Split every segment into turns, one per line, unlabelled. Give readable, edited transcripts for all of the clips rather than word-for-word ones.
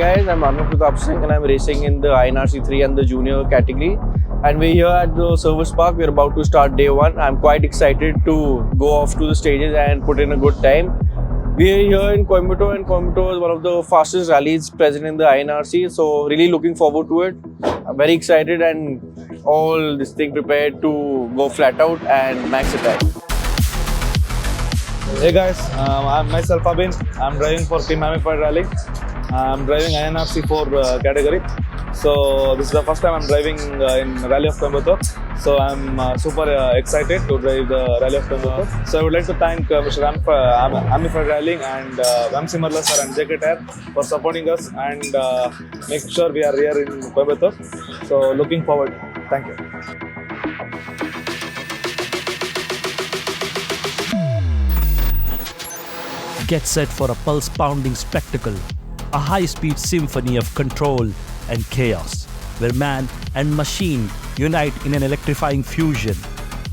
guys, I'm Singh and I'm racing in the INRC3 and the junior category. And we're here at the service park. We're about to start day one. I'm quite excited to go off to the stages and put in a good time. We're here in Coimbatore, and Coimbatore is one of the fastest rallies present in the INRC. So really looking forward to it. I'm very excited and all this thing prepared to go flat out and max attack.
Hey guys, I'm myself Abin. I'm driving for Team Ammyfied Rally. I'm driving INRC4 category. So this is the first time I'm driving in Rally of Coimbatore. So I'm super excited to drive the Rally of Coimbatore. So I would like to thank Mr. Ammyfied Rallying and Vamsi Marla sir and JK Tire for supporting us and make sure we are here in Coimbatore. So looking forward. Thank you.
Get set for a pulse-pounding spectacle, a high-speed symphony of control and chaos, where man and machine unite in an electrifying fusion.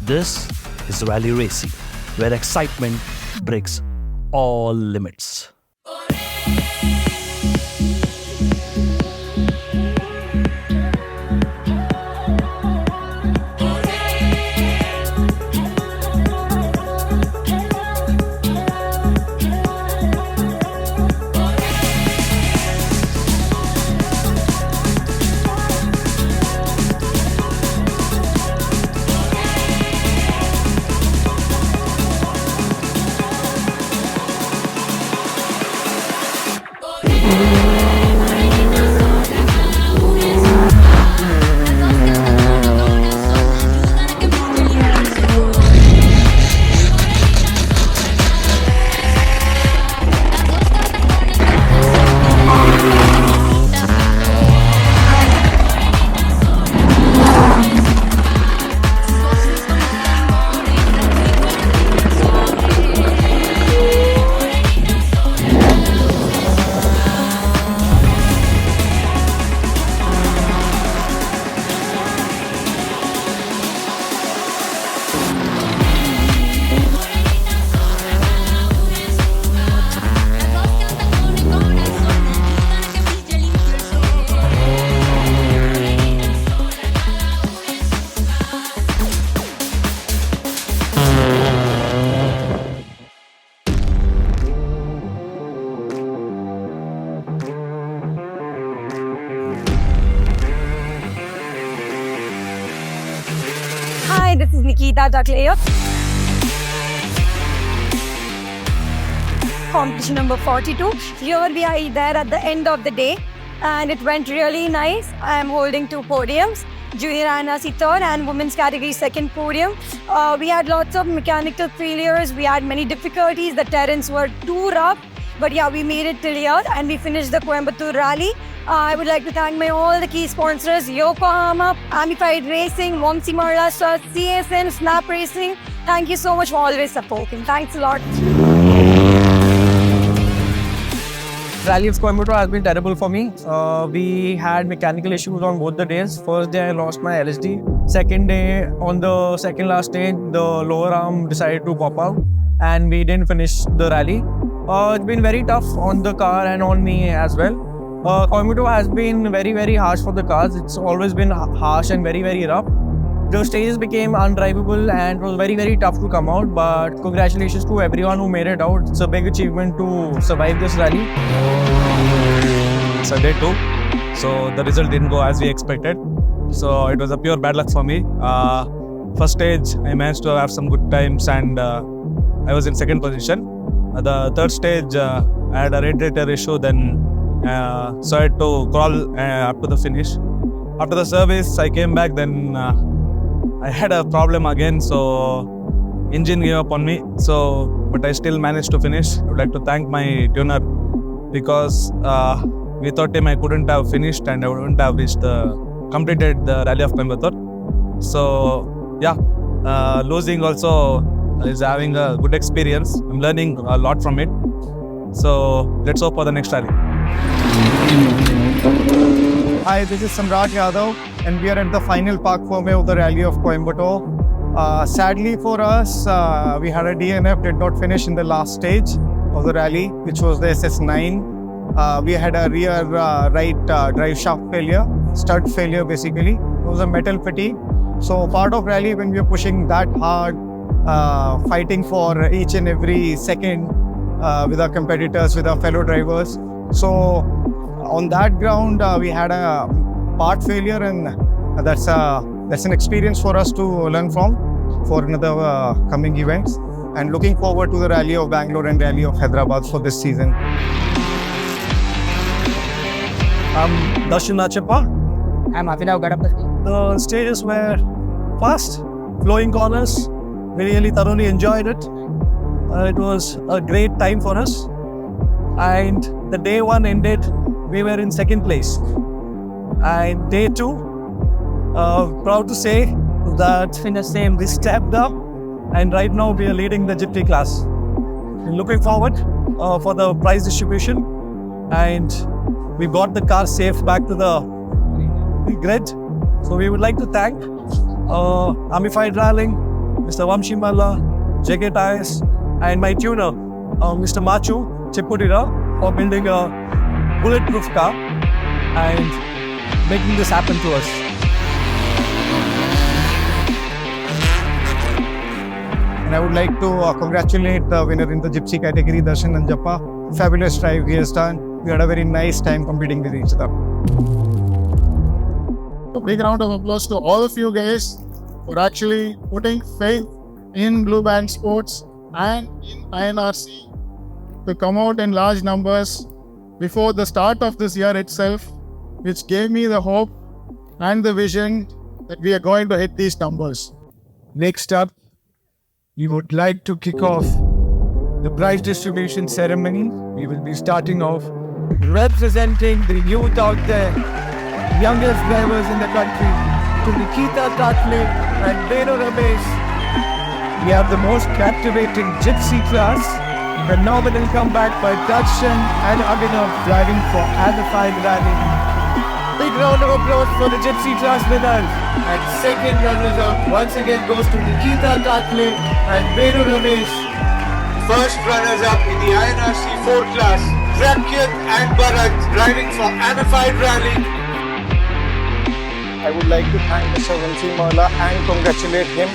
This is rally racing, where excitement breaks all limits.
Hi, this is Nikita Dakleya. Competition number 42. Here we are there at the end of the day and it went really nice. I am holding 2 podiums, junior INRC third and women's category second podium. We had lots of mechanical failures. We had many difficulties. The terrains were too rough. But yeah, we made it till here and we finished the Coimbatore rally. I would like to thank all the key sponsors, Yokohama, Ammyfied Racing, Vamsi Marla sir, CSN, Snap Racing. Thank you so much for always supporting. Thanks a lot.
Rally of Coimbatore has been terrible for me. We had mechanical issues on both the days. First day I lost my LSD. Second day, on the second last day, the lower arm decided to pop out and we didn't finish the rally. It's been very tough on the car and on me as well. Coimbatore has been very harsh for the cars. It's always been harsh and very rough. The stages became undrivable and it was very tough to come out, but congratulations to everyone who made it out. It's a big achievement to survive this rally.
It's a day 2, so the result didn't go as we expected. So it was a pure bad luck for me. First stage, I managed to have some good times and I was in second position. The third stage, I had a radiator issue, then so I had to crawl up to the finish. After the service, I came back, then I had a problem again, so engine gave up on me. So, but I still managed to finish. I would like to thank my tuner because without him I couldn't have finished and I wouldn't have completed the Rally of Coimbatore. So yeah, losing also is having a good experience. I'm learning a lot from it. So let's hope for the next rally.
Hi, this is Samrat Yadav and we are at the final park formation of the Rally of Coimbatore. Sadly for us, we had a DNF, did not finish in the last stage of the rally, which was the SS9. we had a rear right drive shaft failure, stud failure basically. It was a metal fatigue. So part of rally when we are pushing that hard, fighting for each and every second with our competitors, with our fellow drivers. So on that ground, we had a part failure, and that's an experience for us to learn from for another coming events. And looking forward to the Rally of Bangalore and Rally of Hyderabad for this season.
I'm Darshan Nachappa.
I'm Abhinav Gadapati.
The stages were fast, flowing corners. We really thoroughly enjoyed it. It was a great time for us. And the day one ended, we were in second place. And day two, proud to say that in the same, we stepped up. And right now we are leading the Gypsy class. We're looking forward for the prize distribution. And we got the car safe back to the grid. So we would like to thank Ammyfied Rallying, Mr. Vamshi Malla, JK Tires, and my tuner, Mr. Machu Chippudira, for building a bulletproof car and making this happen to us.
And I would like to congratulate the winner in the Gypsy category, Darshan Nanjappa. Fabulous drive he has done. We had a very nice time competing with each other.
A big round of applause to all of you guys for actually putting faith in Blue Band Sports and in INRC to come out in large numbers before the start of this year itself, which gave me the hope and the vision that we are going to hit these numbers.
Next up, we would like to kick off the prize distribution ceremony. We will be starting off representing the youth out there, youngest drivers in the country, to Nikita Tatle and Beno Ramesh. We have the most captivating gypsy class, phenomenal comeback by Darshan and Abhinav driving for Ammyfied Rally. Big round of applause for the gypsy class winners. And second runners-up once again goes to Nikita Tatle and Beno Ramesh.
First runners-up in the INRC 4 class, Rakyat and Bharat driving for Ammyfied Rally.
I would like to thank Mr. Vamshi Malla and congratulate him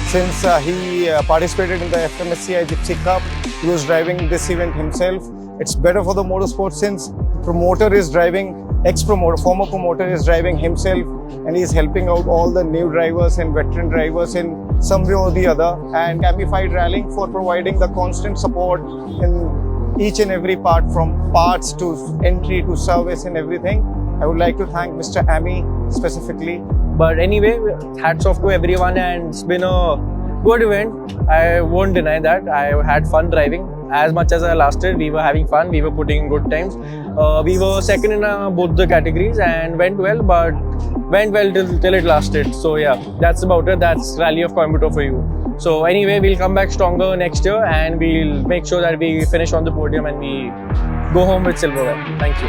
since he participated in the FMSCI Gypsy Cup. He was driving this event himself. It's better for the motorsport since promoter is driving, former promoter is driving himself, and he is helping out all the new drivers and veteran drivers in some way or the other. And Ammyfied Rallying for providing the constant support in each and every part, from parts to entry to service and everything. I would like to thank Mr. Ammy specifically.
But anyway, hats off to everyone, and it's been a good event. I won't deny that. I had fun driving. As much as I lasted, we were having fun, we were putting in good times. We were second in both the categories and went well, but went well till it lasted. So yeah, that's about it. That's Rally of Coimbatore for you. So anyway, we'll come back stronger next year and we'll make sure that we finish on the podium and we go home with silverware. Thank you.